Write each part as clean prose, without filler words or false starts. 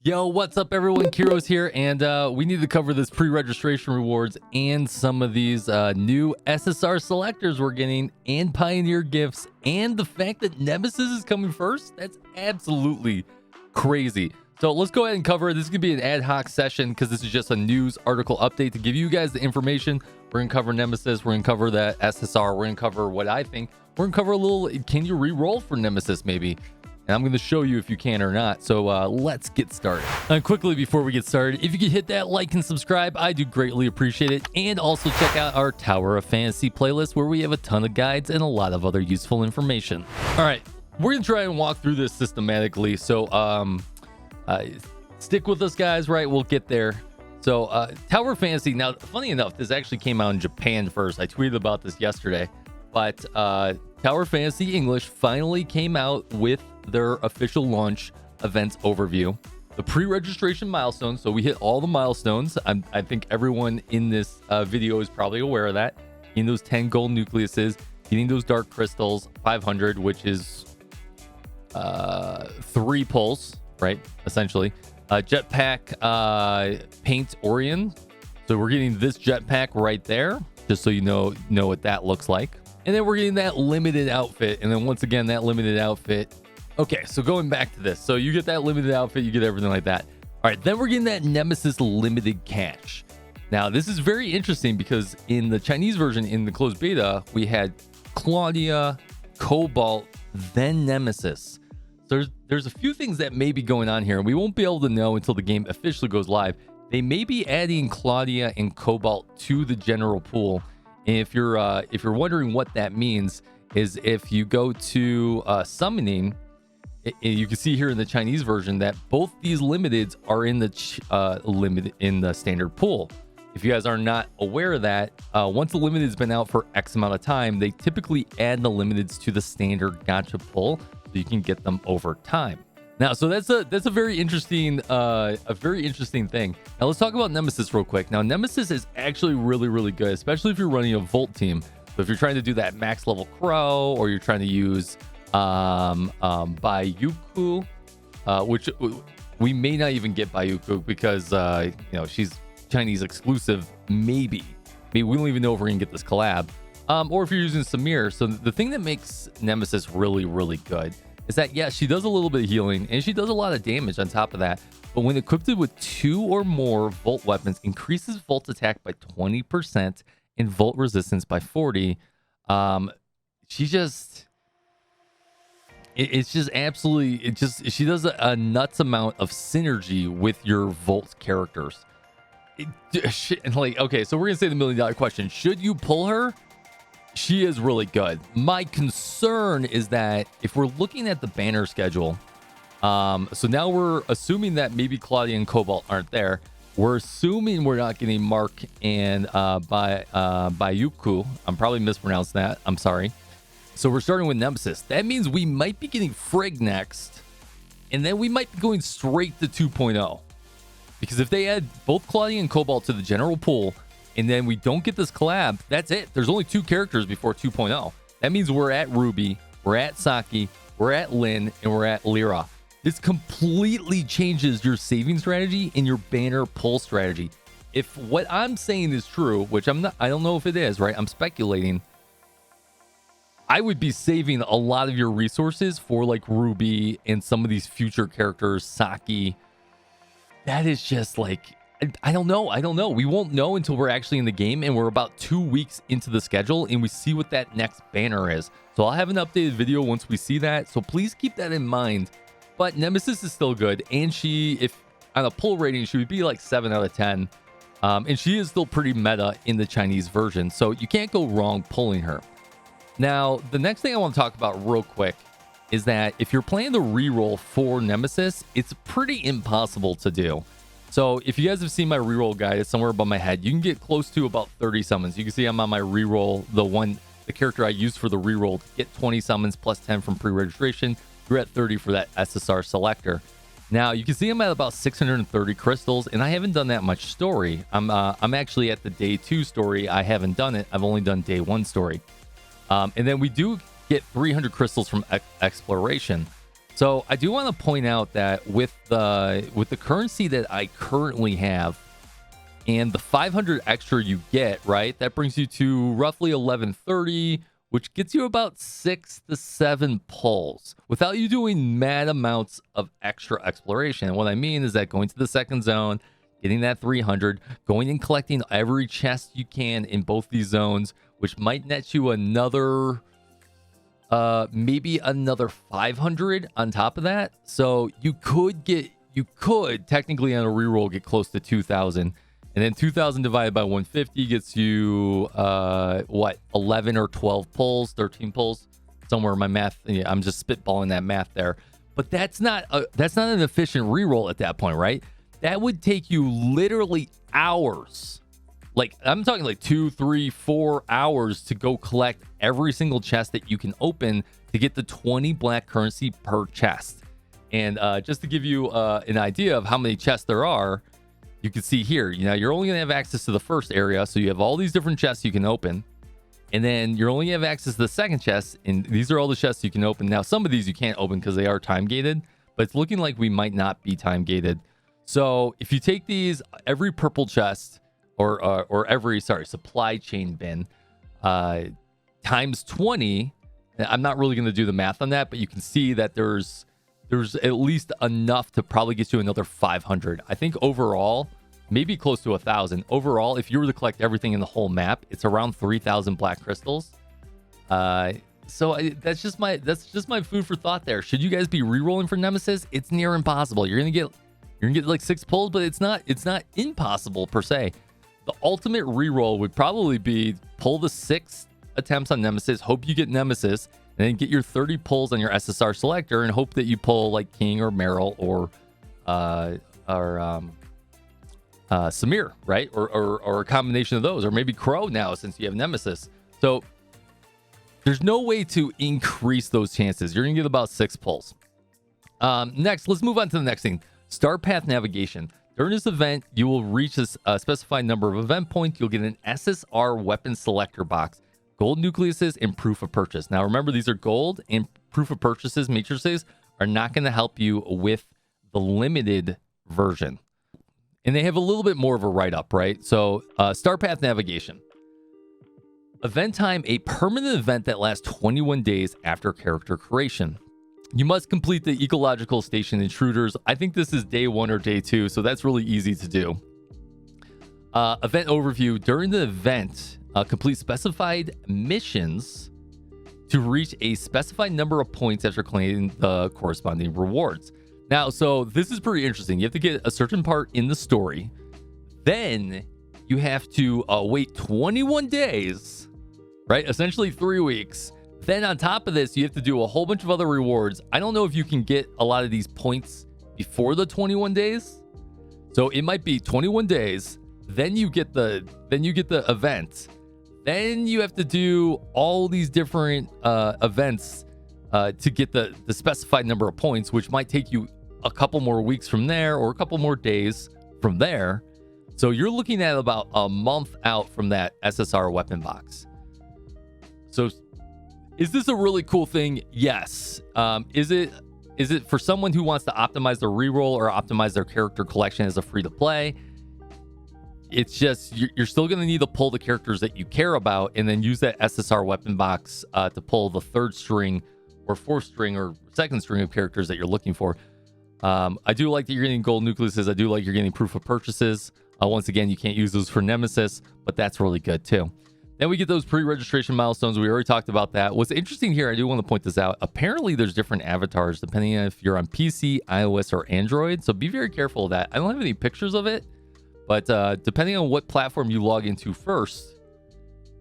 Yo, what's up everyone? Kyrios here, and we need to cover this pre-registration rewards and some of these new SSR selectors we're getting and Pioneer gifts, and the fact that Nemesis is coming first. That's absolutely crazy. So let's go ahead and cover it. This is gonna be an ad hoc session because this is just a news article update to give you guys the information. We're gonna cover Nemesis, we're gonna cover that SSR, we're gonna cover what I think, we're gonna cover a little, can you re-roll for Nemesis maybe? And I'm going to show you if you can or not. So let's get started. Quickly before we get started, if you could hit that like and subscribe, I do greatly appreciate it. And also check out our Tower of Fantasy playlist where we have a ton of guides and a lot of other useful information. All right, we're going to try and walk through this systematically. So stick with us, guys, right? We'll get there. So Tower of Fantasy. Now, funny enough, this actually came out in Japan first. I tweeted about this yesterday. But Tower of Fantasy English finally came out with their official launch events overview, the pre-registration milestones. So we hit all the milestones. I think everyone in this video is probably aware of that. Getting those 10 gold nucleuses, getting those dark crystals, 500, which is 3 pulls, right? Essentially, jetpack paint Orion. So we're getting this jetpack right there, just so you know what that looks like. And then we're getting that limited outfit. And then once again, that limited outfit. Okay, so going back to this. So you get that limited outfit, you get everything like that. All right, then we're getting that Nemesis limited cache. Now, this is very interesting because in the Chinese version, in the closed beta, we had Claudia, 𝙀𝙓𝙋𝘼𝙉𝘿, then Nemesis. So there's a few things that may be going on here, and we won't be able to know until the game officially goes live. They may be adding Claudia and 𝙀𝙓𝙋𝘼𝙉𝘿 to the general pool. And if you're wondering what that means, is if you go to summoning, you can see here in the Chinese version that both these limiteds are in the standard pool. If you guys are not aware of that, once the limited's been out for X amount of time, they typically add the limiteds to the standard gacha pool so you can get them over time. Now, so that's a very interesting thing. Now let's talk about Nemesis real quick. Now, Nemesis is actually really good, especially if you're running a Volt team. So if you're trying to do that max level Crow, or you're trying to use 𝙀𝙓𝙋𝘼𝙉𝘿, which we may not even get 𝙀𝙓𝙋𝘼𝙉𝘿 because she's Chinese exclusive. Maybe we don't even know if we're gonna get this collab. Or if you're using Samir. So the thing that makes Nemesis really good is that, yeah, she does a little bit of healing and she does a lot of damage on top of that. But when equipped with 2 or more Volt weapons, increases Volt's attack by 20% and Volt resistance by 40. She just, it's just absolutely, she does a nuts amount of synergy with your Volt characters. Okay, so we're gonna say the $1 million question: should you pull her? She is really good. My concern is that if we're looking at the banner schedule, so now we're assuming that maybe Claudia and 𝙀𝙓𝙋𝘼𝙉𝘿 aren't there. We're assuming we're not getting Mark and 𝙀𝙓𝙋𝘼𝙉𝘿. I'm probably mispronouncing that. I'm sorry. So we're starting with Nemesis. That means we might be getting Frigg next, and then we might be going straight to 2.0. Because if they add both Claudia and 𝙀𝙓𝙋𝘼𝙉𝘿 to the general pool, and then we don't get this collab, that's it. There's only 2 characters before 2.0. That means we're at Ruby, we're at Saki, we're at Lynn, and we're at Lyra. This completely changes your saving strategy and your banner pull strategy. If what I'm saying is true, which I don't know if it is, right? I'm speculating. I would be saving a lot of your resources for like Ruby and some of these future characters, Saki. That is just like, I don't know. We won't know until we're actually in the game and we're about 2 weeks into the schedule and we see what that next banner is. So I'll have an updated video once we see that. So please keep that in mind. But Nemesis is still good. And she, if on a pull rating, she would be like 7 out of 10. And she is still pretty meta in the Chinese version. So you can't go wrong pulling her. Now, the next thing I want to talk about real quick is that if you're planning to reroll for Nemesis, it's pretty impossible to do. So if you guys have seen my reroll guide, it's somewhere above my head. You can get close to about 30 summons. You can see I'm on my reroll, the character I used for the reroll to get 20 summons plus 10 from pre-registration. You're at 30 for that SSR Selector. Now you can see I'm at about 630 crystals, and I haven't done that much story. I'm actually at the day 2 story. I haven't done it. I've only done day 1 story. And then we do get 300 crystals from exploration. So I do want to point out that with the currency that I currently have and the 500 extra you get, right, that brings you to roughly 1130, which gets you about 6 to 7 pulls without you doing mad amounts of extra exploration. And what I mean is that going to the second zone, getting that 300, going and collecting every chest you can in both these zones, which might net you another, maybe another 500 on top of that. So you could technically on a reroll get close to 2,000. And then 2,000 divided by 150 gets you, what, 11 or 12 pulls, 13 pulls, somewhere in my math. Yeah, I'm just spitballing that math there. But that's not an efficient reroll at that point, right? That would take you literally hours. Like, I'm talking like 2, 3, 4 hours to go collect every single chest that you can open to get the 20 black currency per chest. And just to give you an idea of how many chests there are, you can see here, you're only going to have access to the first area. So you have all these different chests you can open. And then you're only have access to the second chest. And these are all the chests you can open. Now, some of these you can't open because they are time gated. But it's looking like we might not be time gated. So if you take these, every purple chest or every, supply chain bin times 20, I'm not really going to do the math on that. But you can see that there's at least enough to probably get you another 500. I think overall, maybe close to 1,000. Overall, if you were to collect everything in the whole map, it's around 3,000 black crystals. That's just my food for thought there. Should you guys be re-rolling for Nemesis? It's near impossible. You're gonna get like 6 pulls, but it's not impossible per se. The ultimate re-roll would probably be pull the 6 attempts on Nemesis, hope you get Nemesis, and then get your 30 pulls on your SSR Selector and hope that you pull like King or Meryl or Samir, right? Or a combination of those, or maybe Crow now since you have Nemesis. So there's no way to increase those chances. You're gonna get about 6 pulls. Next, let's move on to the next thing. Star Path Navigation. During this event, you will reach a specified number of event points. You'll get an SSR Weapon Selector box, gold nucleuses, and proof of purchase. Now, remember, these are gold, and proof of purchases, matrices, are not going to help you with the limited version. And they have a little bit more of a write-up, right? So, Star Path Navigation. Event time, a permanent event that lasts 21 days after character creation. You must complete the ecological station intruders. I think this is day 1 or day 2, so that's really easy to do. Event overview. During the event, complete specified missions to reach a specified number of points after claiming the corresponding rewards. Now, so this is pretty interesting. You have to get a certain part in the story. Then you have to wait 21 days, right? Essentially 3 weeks. Then on top of this, you have to do a whole bunch of other rewards. I don't know if you can get a lot of these points before the 21 days. So it might be 21 days. Then you get the event. Then you have to do all these different events to get the specified number of points, which might take you a couple more weeks from there or a couple more days from there. So you're looking at about a month out from that SSR weapon box. So is this a really cool thing? Yes. Is it for someone who wants to optimize their reroll or optimize their character collection as a free-to-play? It's just you're still going to need to pull the characters that you care about and then use that SSR weapon box to pull the 3rd string or 4th string or 2nd string of characters that you're looking for. I do like that you're getting gold nucleuses. I do like you're getting proof of purchases. Once again, you can't use those for Nemesis, but that's really good too. Then we get those pre-registration milestones. We already talked about that. What's interesting here, I do want to point this out. Apparently, there's different avatars depending on if you're on PC, iOS, or Android. So be very careful of that. I don't have any pictures of it, but depending on what platform you log into first,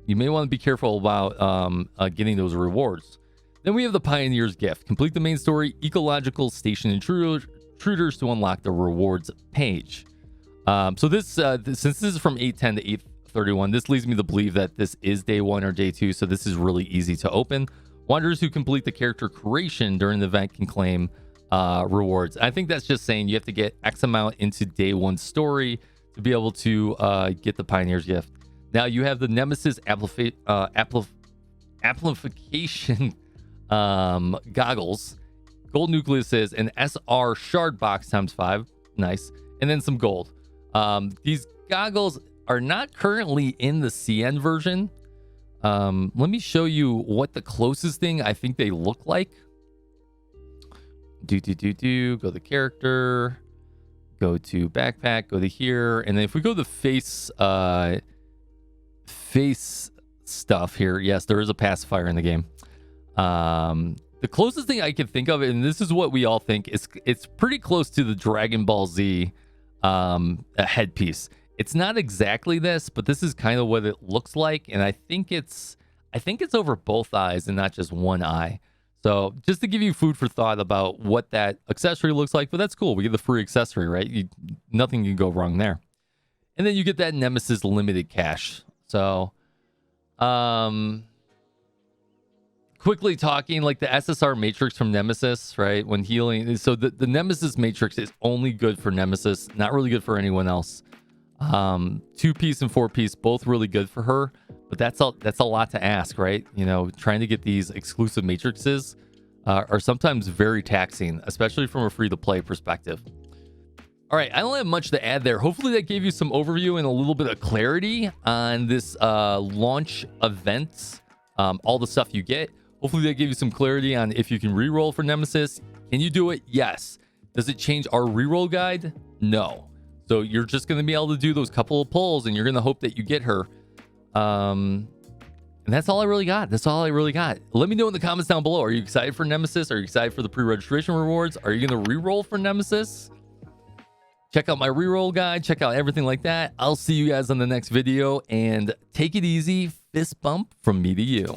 you may want to be careful about getting those rewards. Then we have the Pioneer's Gift. Complete the main story, ecological station intruders to unlock the rewards page. So this, since this is from 8:10 to 8:31, this leads me to believe that this is day 1 or day 2, so this is really easy to open. Wanderers who complete the character creation during the event can claim rewards. I think that's just saying you have to get X amount into day 1 story to be able to get the Pioneer's Gift. Now you have the Nemesis amplification goggles, gold nucleuses, an SR shard box ×5. Nice. And then some gold. These goggles are not currently in the CN version. Let me show you what the closest thing I think they look like. Go the character, go to backpack, go to here, and then if we go to face stuff here, yes, there is a pacifier in the game. The closest thing I can think of, and this is what we all think, it's pretty close to the Dragon Ball Z headpiece. It's not exactly this, but this is kind of what it looks like, and I think it's over both eyes and not just one eye. So just to give you food for thought about what that accessory looks like, but that's cool. We get the free accessory, right? Nothing can go wrong there. And then you get that Nemesis limited cache. So, quickly talking, like the SSR matrix from Nemesis, right? When healing, so the Nemesis matrix is only good for Nemesis, not really good for anyone else. 2-piece and 4-piece, both really good for her, but that's a lot to ask, right? You know, trying to get these exclusive matrices are sometimes very taxing, especially from a free-to-play perspective. All right, I don't have much to add there. Hopefully that gave you some overview and a little bit of clarity on this launch event, all the stuff you get. Hopefully that gave you some clarity on if you can reroll for Nemesis. Can you do it? Yes. Does it change our reroll guide? No. So you're just going to be able to do those couple of pulls, and you're going to hope that you get her. And that's all I really got. That's all I really got. Let me know in the comments down below. Are you excited for Nemesis? Are you excited for the pre-registration rewards? Are you going to reroll for Nemesis? Check out my reroll guide. Check out everything like that. I'll see you guys on the next video, and take it easy. Fist bump from me to you.